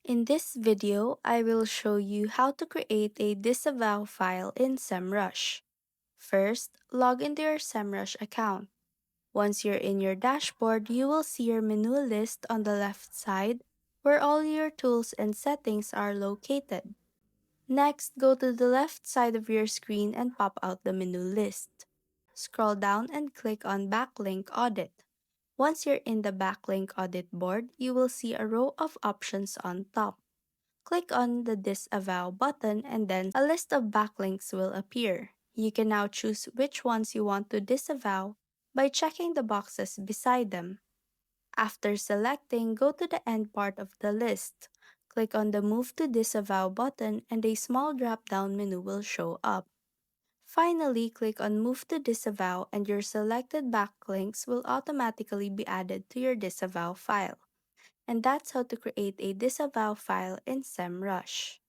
In this video, I will show you how to create a disavow file in Semrush. First, log into your Semrush account. Once you're in your dashboard, you will see your menu list on the left side where all your tools and settings are located. Next, go to the left side of your screen and pop out the menu list. Scroll down and click on Backlink Audit. Once you're in the Backlink Audit board, you will see a row of options on top. Click on the Disavow button and then a list of backlinks will appear. You can now choose which ones you want to disavow by checking the boxes beside them. After selecting, go to the end part of the list. Click on the Move to Disavow button and a small drop-down menu will show up. Finally, click on Move to Disavow and your selected backlinks will automatically be added to your disavow file. And that's how to create a disavow file in Semrush.